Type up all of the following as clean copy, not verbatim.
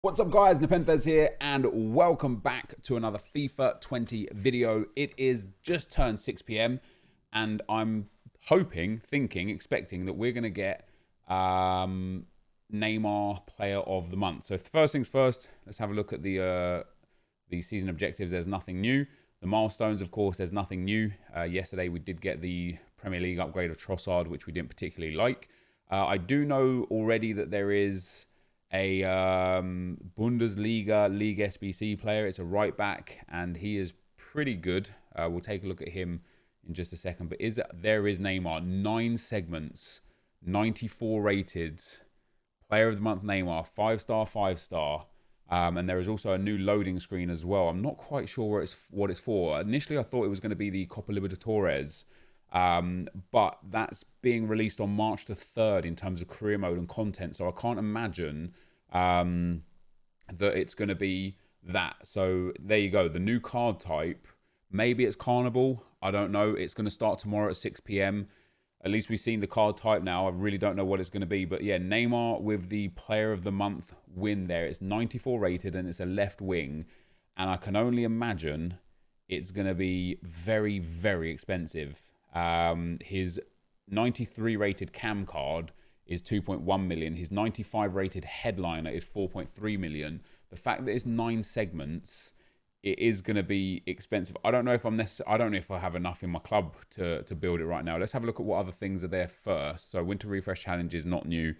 What's up guys, NepentheZ here and welcome back to another FIFA 20 video. It is just turned 6 p.m. and I'm hoping, thinking, expecting that we're going to get Neymar Player of the Month. So first things first, let's have a look at the season objectives. There's nothing new. The milestones, of course, there's nothing new. Yesterday we did get the Premier League upgrade of Trossard, which we didn't particularly like. I do know already that there is a Bundesliga League SBC player. It's a right back and he is pretty good. We'll take a look at him in just a second. But there is Neymar, 9 segments, 94 rated, Player of the Month Neymar, 5-star, 5-star. And there is also a new loading screen as well. I'm not quite sure what it's for. Initially, I thought it was going to be the Copa Libertadores. But that's being released on March the 3rd in terms of career mode and content. So I can't imagine that it's going to be that. So there you go. The new card type, maybe it's Carnival. I don't know. It's going to start tomorrow at 6 p.m. At least we've seen the card type now. I really don't know what it's going to be. But yeah, Neymar with the Player of the Month win there. It's 94 rated and it's a left wing. And I can only imagine it's going to be very, very expensive. His 93 rated cam card is 2.1 million. His 95 rated headliner is 4.3 million. The fact that it's 9 segments, it is going to be expensive. I don't know if I don't know if I have enough in my club to build it right now. Let's have a look at what other things are there first. So Winter Refresh Challenge is not new.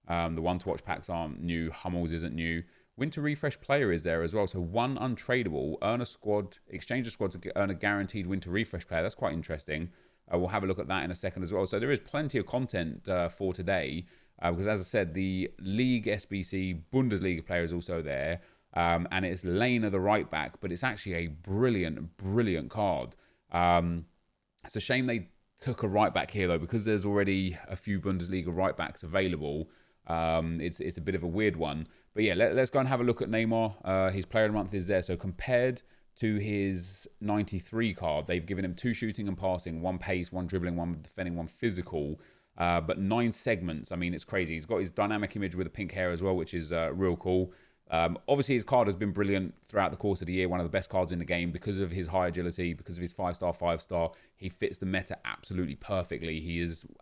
The One to Watch packs aren't new. Hummels isn't new. Winter Refresh Player is there as well. So 1 untradeable, earn a squad, exchange a squad to earn a guaranteed Winter Refresh Player. That's quite interesting. We'll have a look at that in a second as well. So there is plenty of content for today because, as I said, the League SBC Bundesliga player is also there. And it's Lane the right back, but it's actually a brilliant, brilliant card. It's a shame they took a right back here, though, because there's already a few Bundesliga right backs available. It's a bit of a weird one. But yeah, let's go and have a look at Neymar. His Player of the Month is there. So compared to his 93 card, they've given him 2 shooting and passing, 1 pace, 1 dribbling, 1 defending, 1 physical, but 9 segments. I mean, it's crazy. He's got his dynamic image with the pink hair as well, which is real cool. Obviously, his card has been brilliant throughout the course of the year, one of the best cards in the game because of his high agility, because of his 5-star, 5-star. He fits the meta absolutely perfectly.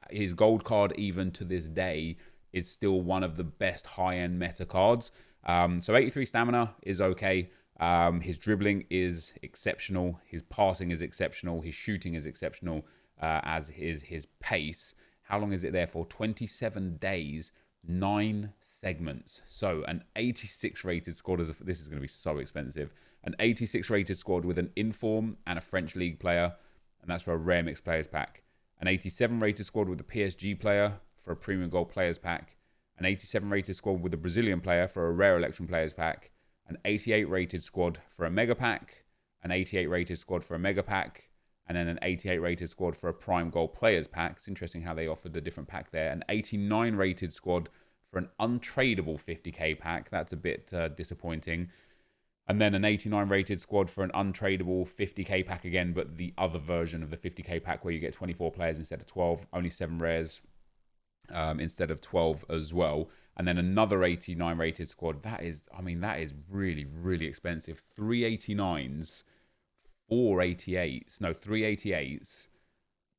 His gold card, even to this day, is still one of the best high-end meta cards. So 83 stamina is okay. His dribbling is exceptional. His passing is exceptional. His shooting is exceptional, as is his pace. How long is it there for? 27 days, 9 segments. So an 86 rated squad. This is going to be so expensive. An 86 rated squad with an inform and a French league player. And that's for a rare mixed players pack. An 87 rated squad with a PSG player for a premium gold players pack. An 87 rated squad with a Brazilian player for a rare election players pack. An 88 rated squad for a mega pack, an 88 rated squad for a mega pack, and then an 88 rated squad for a prime gold players pack. It's interesting how they offered a different pack there. An 89 rated squad for an untradeable 50k pack. That's a bit disappointing. And then an 89 rated squad for an untradeable 50k pack again, but the other version of the 50k pack where you get 24 players instead of 12, only 7 rares instead of 12 as well. And then another 89 rated squad. That is really, really expensive. 389s, 488s, no, 388s,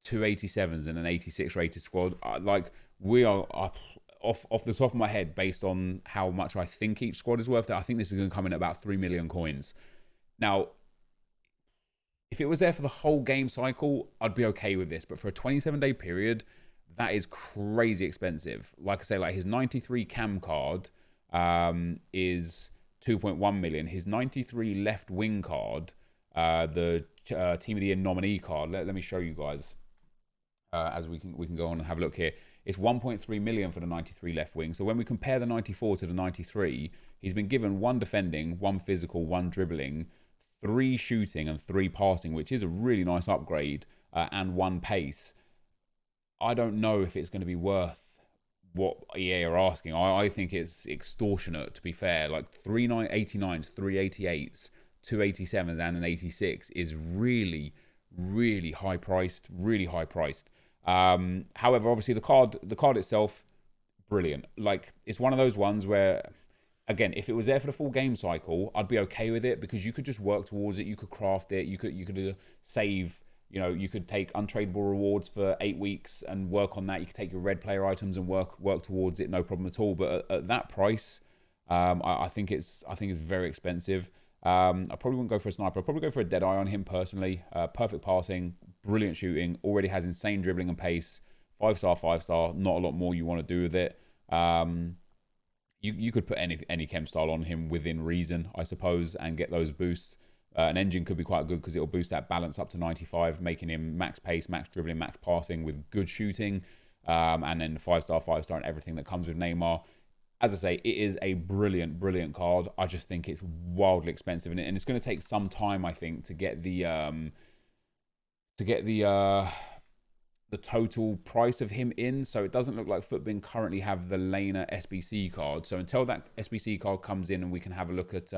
287s, and an 86 rated squad. We are off the top of my head, based on how much I think each squad is worth, I think this is going to come in at about 3 million coins. Now, if it was there for the whole game cycle, I'd be okay with this. But for a 27-day period, that is crazy expensive. Like I say, like his 93 cam card is 2.1 million. His 93 left wing card, the Team of the Year nominee card. Let me show you guys as we can go on and have a look here. It's 1.3 million for the 93 left wing. So when we compare the 94 to the 93, he's been given 1 defending, 1 physical, 1 dribbling, 3 shooting, and 3 passing, which is a really nice upgrade, and 1 pace. I don't know if it's going to be worth what EA are asking. I think it's extortionate, to be fair. Like 389s, 388s, 287s, and an 86 is really, really high priced. Really high priced. However, obviously the card itself, brilliant. Like, it's one of those ones where again, if it was there for the full game cycle, I'd be okay with it because you could just work towards it. You could craft it. You could save. You know, you could take untradeable rewards for 8 weeks and work on that. You could take your red player items and work towards it, no problem at all. But at that price, I think it's very expensive. I probably wouldn't go for a sniper. I'd probably go for a Deadeye on him personally. Perfect passing, brilliant shooting, already has insane dribbling and pace. 5-star, 5-star. Not a lot more you want to do with it. You could put any chem style on him within reason, I suppose, and get those boosts. An engine could be quite good because it'll boost that balance up to 95, making him max pace, max dribbling, max passing with good shooting. And then 5-star, 5-star, and everything that comes with Neymar. As I say, it is a brilliant, brilliant card. I just think it's wildly expensive, and it's going to take some time, I think, to get the total price of him in. So it doesn't look like Footbin currently have the Laner SBC card. So until that SBC card comes in and we can have a look at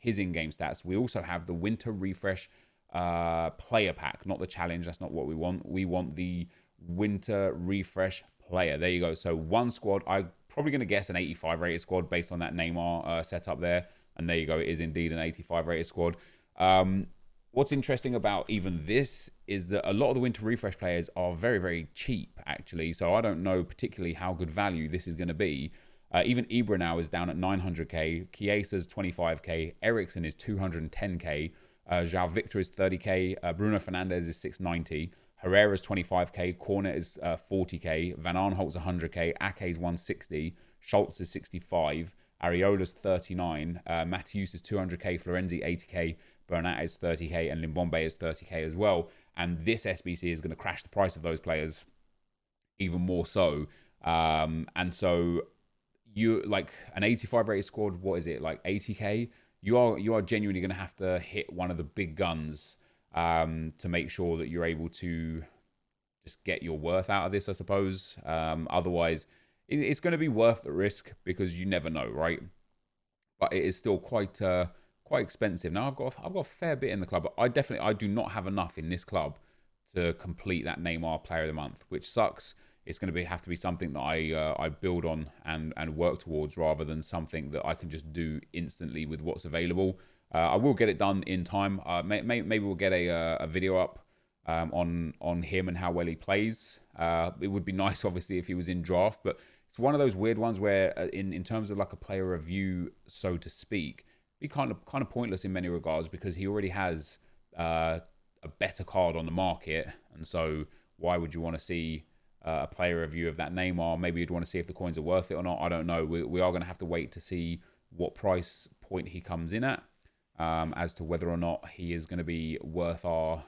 his in-game stats, we also have the Winter Refresh player pack, not the challenge. That's not what we want. We want the Winter Refresh player. There you go. So one squad. I'm probably going to guess an 85 rated squad based on that Neymar setup there. And there you go. It is indeed an 85 rated squad. What's interesting about even this is that a lot of the Winter Refresh players are very, very cheap, actually. So I don't know particularly how good value this is going to be. Even Ibra now is down at 900k. Chiesa's 25k. Ericsson is 210k. João Victor is 30k. Bruno Fernandes is 690. Herrera's 25k. Cornet is 40k. Van Aanholt's 100k. Ake's 160. Schultz is 65. Areola's 39. Matthews is 200k. Florenzi 80k. Bernat is 30k. And Limbombe is 30k as well. And this SBC is going to crash the price of those players even more so. And so you like an 85 rated squad, what is it, like 80k? You are genuinely going to have to hit one of the big guns to make sure that you're able to just get your worth out of this, I suppose. Otherwise, it's going to be worth the risk because you never know, right? But it is still quite expensive. Now I've got a fair bit in the club, but I do not have enough in this club to complete that Neymar Player of the Month, which sucks. It's going to have to be something that I build on and work towards rather than something that I can just do instantly with what's available. I will get it done in time. Maybe we'll get a video up on him and how well he plays. It would be nice, obviously, if he was in draft, but it's one of those weird ones where, in terms of like a player review, so to speak, be kind of pointless in many regards because he already has a better card on the market, and so why would you want to see a player review of that Neymar? Maybe you'd want to see if the coins are worth it or not. I don't know. We are going to have to wait to see what price point he comes in at, as to whether or not he is going to be worth our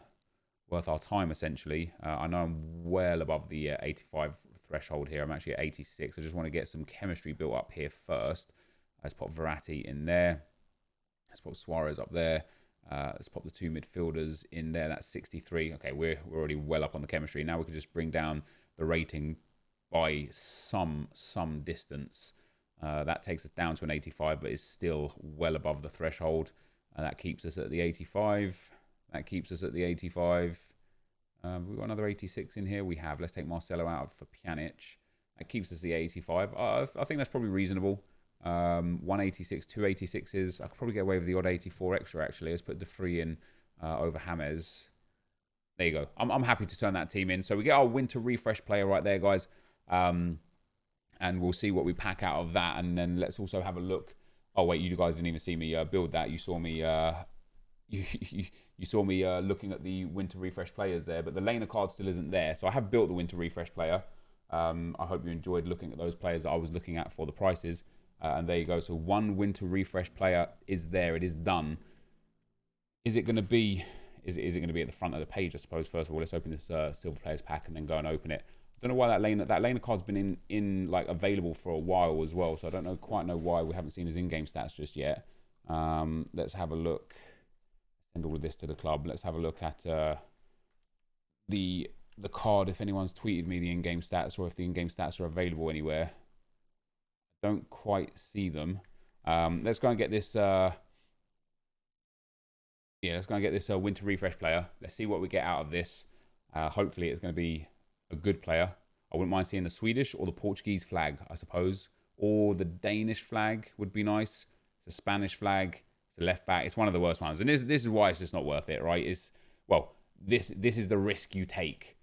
time, essentially. I know I'm well above the 85 threshold here. I'm actually at 86. I just want to get some chemistry built up here first. Let's pop Verratti in there. Let's pop Suarez up there. Let's pop the two midfielders in there. That's 63. Okay, we're already well up on the chemistry. Now we can just bring down the rating by some distance. That takes us down to an 85, but is still well above the threshold. That keeps us at the 85. That keeps us at the 85. We've got another 86 in here. We have. Let's take Marcelo out for Pjanic. That keeps us the 85. I think that's probably reasonable. 186, 286s. I could probably get away with the odd 84 extra, actually. Let's put the 3 in over James. There you go. I'm happy to turn that team in. So we get our Winter Refresh player right there, guys. And we'll see what we pack out of that. And then let's also have a look. Oh, wait, you guys didn't even see me build that. You saw me... You saw me looking at the Winter Refresh players there, but the Laner card still isn't there. So I have built the Winter Refresh player. I hope you enjoyed looking at those players that I was looking at for the prices. And there you go. So one Winter Refresh player is there. It is done. Is it going to be... Is it going to be at the front of the page, I suppose? First of all, let's open this Silver Players pack and then go and open it. I don't know why that Laner card's been in like available for a while as well. So I don't quite know why we haven't seen his in-game stats just yet. Let's have a look. Send all of this to the club. Let's have a look at the card. If anyone's tweeted me the in-game stats or if the in-game stats are available anywhere, I don't quite see them. Let's go and get this. Let's go and get this Winter Refresh player. Let's see what we get out of this. Hopefully, it's going to be a good player. I wouldn't mind seeing the Swedish or the Portuguese flag, I suppose, or the Danish flag would be nice. It's a Spanish flag. It's a left back. It's one of the worst ones, and this is why it's just not worth it, right? It's well, this is the risk you take,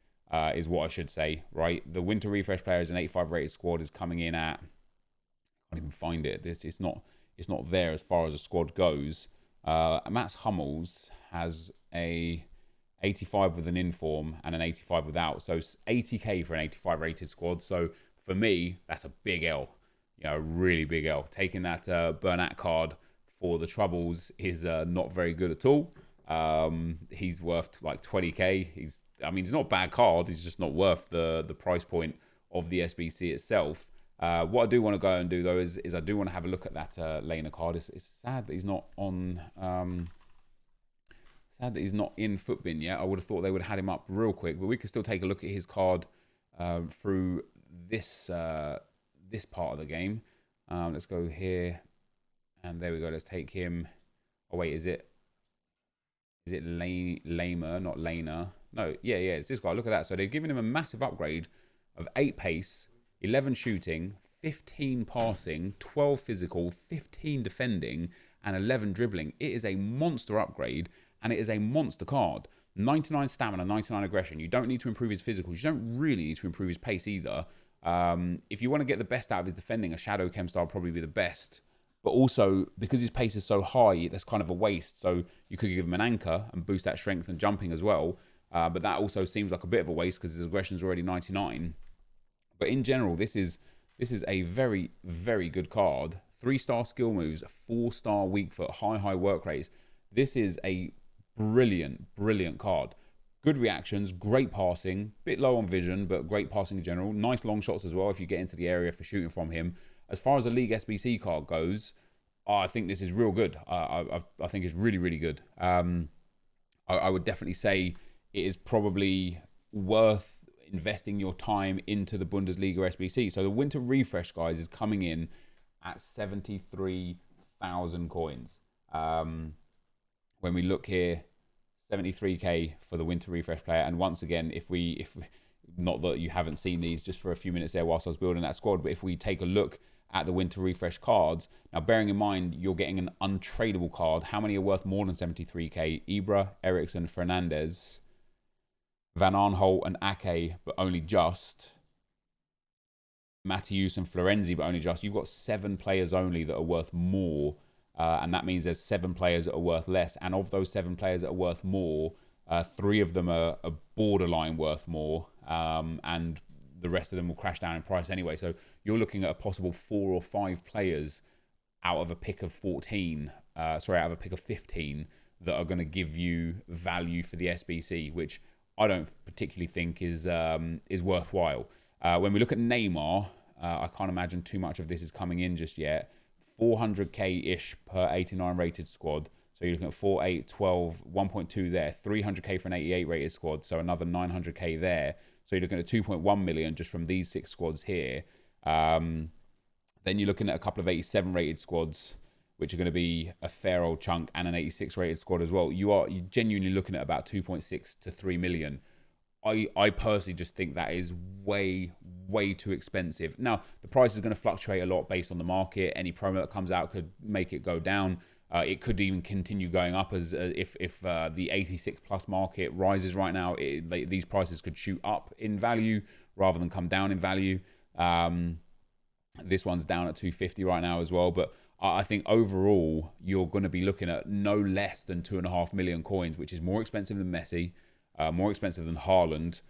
is what I should say, right? The winter refresh player is an 85 rated squad, is coming in at, I can't even find it. It's not there as far as a squad goes. Mats Hummels has a 85 with an inform and an 85 without, so 80k for an 85 rated squad. So for me, that's a big L, really big L. Taking that Bernat card for the troubles is not very good at all. He's worth like 20k. He's not a bad card. He's just not worth the price point of the SBC itself. What I do want to go and do though is I do want to have a look at that Lena card. It's sad that he's not on. Sad that he's not in Footbin yet. I would have thought they would have had him up real quick, but we can still take a look at his card through this this part of the game. Let's go here, and there we go. Let's take him. Oh wait, is it Lamer, not Lena? No, yeah, it's this guy. Look at that. So they've given him a massive upgrade of 8 pace, 11 shooting, 15 passing, 12 physical, 15 defending, and 11 dribbling. It is a monster upgrade, and it is a monster card. 99 stamina, 99 aggression. You don't need to improve his physicals. You don't really need to improve his pace either. If you want to get the best out of his defending, a Shadow Chem style will probably be the best. But also, because his pace is so high, that's kind of a waste. So you could give him an anchor and boost that strength and jumping as well. But that also seems like a bit of a waste because his aggression is already 99. But in general, this is a very, very good card. 3-star skill moves, 4-star weak foot, high work rates. This is a brilliant card. Good reactions, great passing, bit low on vision, but great passing in general. Nice long shots as well if you get into the area for shooting from him. As far as a League SBC card goes, I think this is real good. I think it's really good. I would definitely say it is probably worth investing your time into the Bundesliga SBC. So the winter refresh, guys, is coming in at 73,000 coins. When we look here, 73k for the winter refresh player. And once again, if we not that you haven't seen these just for a few minutes there whilst I was building that squad, but if we take a look at the winter refresh cards, now bearing in mind you're getting an untradeable card, how many are worth more than 73k? Ibra, Eriksson, Fernandez, Van Aanholt and Ake, but only just. Matthews and Florenzi, but only just. You've got 7 players only that are worth more. And that means there's 7 players that are worth less. And of those 7 players that are worth more, 3 of them are borderline worth more. And the rest of them will crash down in price anyway. So you're looking at a possible 4 or 5 players out of a pick of 14, out of a pick of 15 that are going to give you value for the SBC, which I don't particularly think is worthwhile. When we look at Neymar, I can't imagine too much of this is coming in just yet. 400k-ish per 89 rated squad. So you're looking at 4, 8, 12, 1.2 there. 300k for an 88 rated squad. So another 900k there. So you're looking at 2.1 million just from these 6 squads here. Then you're looking at a couple of 87 rated squads, which are going to be a fair old chunk, and an 86 rated squad as well. You're genuinely looking at about 2.6 to 3 million. I personally just think that is way too expensive. Now, the price is going to fluctuate a lot based on the market. Any promo that comes out could make it go down. It could even continue going up as if the 86 plus market rises right now. These prices could shoot up in value rather than come down in value. This one's down at 250 right now as well. But I think overall, you're going to be looking at no less than 2.5 million coins, which is more expensive than Messi. More expensive than Haaland.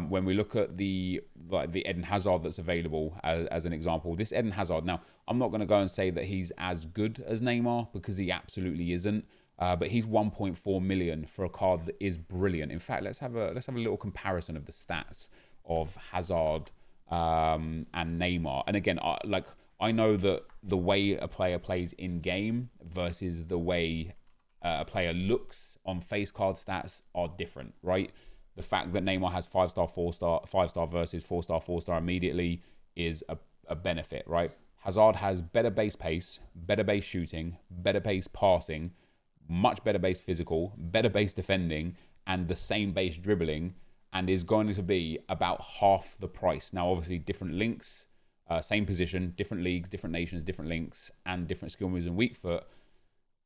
When we look at the Eden Hazard that's available as an example, this Eden Hazard. Now, I'm not going to go and say that he's as good as Neymar because he absolutely isn't. But he's 1.4 million for a card that is brilliant. In fact, let's have a little comparison of the stats of Hazard and Neymar. And again, I know that the way a player plays in game versus the way a player looks on face card stats are different, right? The fact that Neymar has 5-star, 4-star, 5-star versus 4-star, 4-star immediately is a benefit, right? Hazard has better base pace, better base shooting, better base passing, much better base physical, better base defending, and the same base dribbling, and is going to be about half the price. Now, obviously, different links Same position, different leagues, different nations, different links, and different skill moves and weak foot.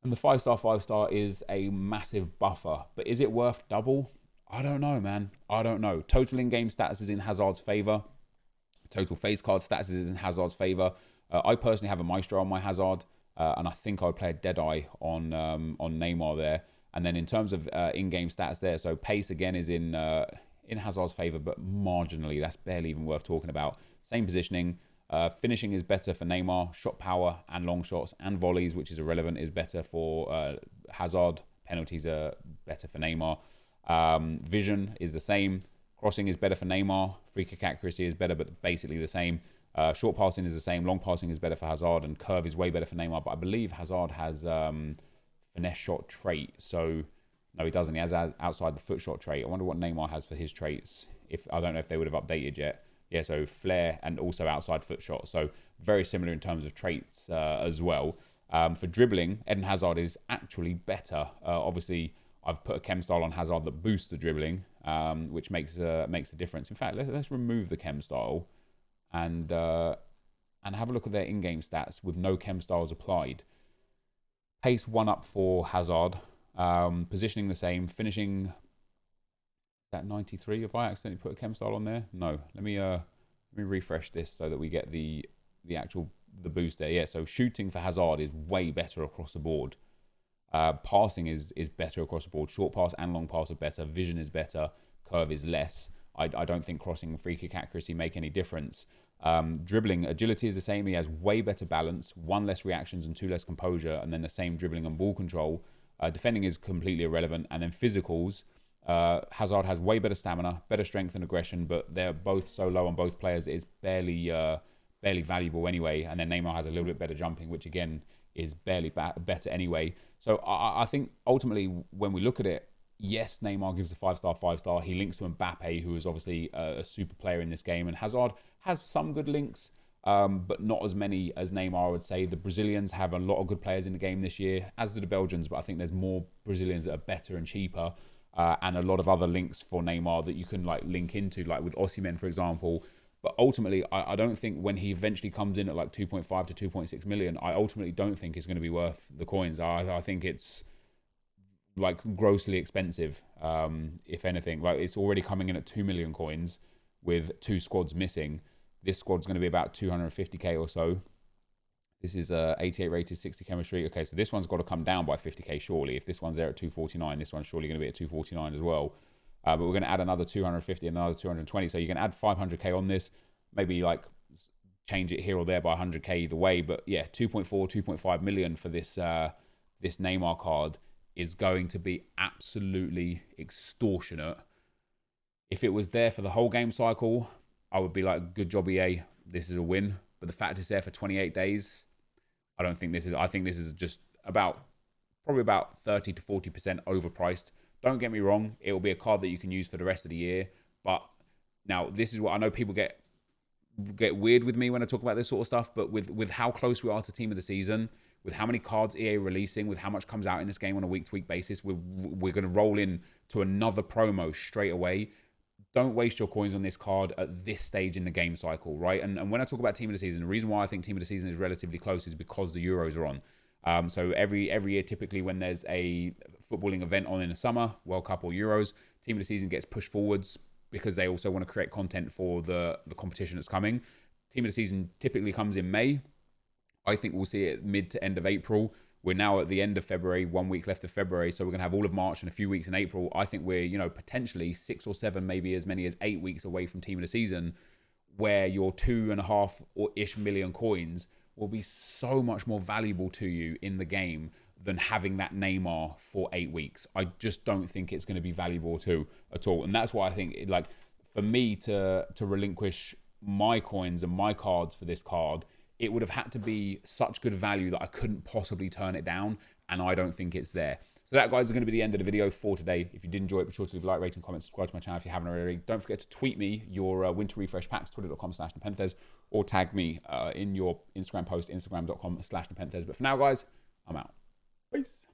And the 5-star, 5-star is a massive buffer. But is it worth double? I don't know, man. I don't know. Total in-game stats is in Hazard's favour. Total face card stats is in Hazard's favour. I personally have a Maestro on my Hazard. And I think I would play a Deadeye on Neymar there. And then in terms of in-game stats there, so pace again is in Hazard's favour, but marginally. That's barely even worth talking about. Same positioning. Finishing is better for Neymar. Shot power and long shots and volleys, which is irrelevant, is better for Hazard. Penalties are better for Neymar. Vision is the same. Crossing is better for Neymar. Free kick accuracy is better, but basically the same. Short passing is the same. Long passing is better for Hazard, and curve is way better for Neymar. But I believe Hazard has finesse shot trait. So no, he doesn't. He has outside the foot shot trait. I wonder what Neymar has for his traits. I don't know if they would have updated yet. Yeah, so flair and also outside foot shot. So very similar in terms of traits as well. For dribbling, Eden Hazard is actually better. Obviously, I've put a chem style on Hazard that boosts the dribbling, which makes a difference. In fact, let's remove the chem style and have a look at their in-game stats with no chem styles applied. Pace 1 up for Hazard. Positioning the same. Finishing at 93. If I accidentally put a chem style on there, no. Let me refresh this so that we get the actual boost there. Yeah. So shooting for Hazard is way better across the board. Passing is better across the board. Short pass and long pass are better. Vision is better. Curve is less. I don't think crossing and free kick accuracy make any difference. Dribbling, agility is the same. He has way better balance, 1 less reactions and 2 less composure, and then the same dribbling and ball control. Defending is completely irrelevant. And then physicals, Hazard has way better stamina, better strength and aggression, but they're both so low on both players, it's barely valuable anyway. And then Neymar has a little bit better jumping, which again is barely better anyway. So I think ultimately when we look at it, yes, Neymar gives a 5-star, 5-star. He links to Mbappe, who is obviously a super player in this game. And Hazard has some good links, but not as many as Neymar, I would say. The Brazilians have a lot of good players in the game this year, as do the Belgians, but I think there's more Brazilians that are better and cheaper. And a lot of other links for Neymar that you can like link into, like with Osimhen, for example. But ultimately, I don't think when he eventually comes in at like 2.5 to 2.6 million, I ultimately don't think it's going to be worth the coins. I think it's like grossly expensive, if anything. Like it's already coming in at 2 million coins with 2 squads missing. This squad's going to be about 250k or so. This is 88 rated, 60 chemistry. Okay, so this one's got to come down by 50k surely. If this one's there at 249, this one's surely going to be at 249 as well. But we're going to add another 250 and another 220. So you can add 500k on this, maybe like change it here or there by 100k either way. But yeah, 2.4, 2.5 million for this this Neymar card is going to be absolutely extortionate. If it was there for the whole game cycle, I would be like, good job, EA. This is a win. But the fact it's there for 28 days, I don't think this is. I think this is just probably about 30 to 40% overpriced. Don't get me wrong, it will be a card that you can use for the rest of the year. But now, this is what I know people get weird with me when I talk about this sort of stuff. But with how close we are to Team of the Season, with how many cards EA are releasing, with how much comes out in this game on a week-to-week basis, we're going to roll in to another promo straight away. Don't waste your coins on this card at this stage in the game cycle, right? And when I talk about Team of the Season, the reason why I think Team of the Season is relatively close is because the Euros are on. So every year, typically when there's a footballing event on in the summer, World Cup or Euros, Team of the Season gets pushed forwards because they also want to create content for the competition that's coming. Team of the Season typically comes in May. I think we'll see it mid to end of April. We're now at the end of February, 1 week left of February, so we're going to have all of March and a few weeks in April. I think we're, potentially 6 or 7, maybe as many as 8 weeks away from Team of the Season, where your 2.5-ish million coins will be so much more valuable to you in the game than having that Neymar for 8 weeks. I just don't think it's going to be valuable at all. And that's why I think, for me to relinquish my coins and my cards for this card, it would have had to be such good value that I couldn't possibly turn it down, and I don't think it's there. So that, guys, is going to be the end of the video for today. If you did enjoy it, be sure to leave a like, rating, comment, subscribe to my channel if you haven't already. Don't forget to tweet me your winter refresh packs, twitter.com/NepentheZ, or tag me in your Instagram post, instagram.com/NepentheZ. But for now, guys, I'm out. Peace.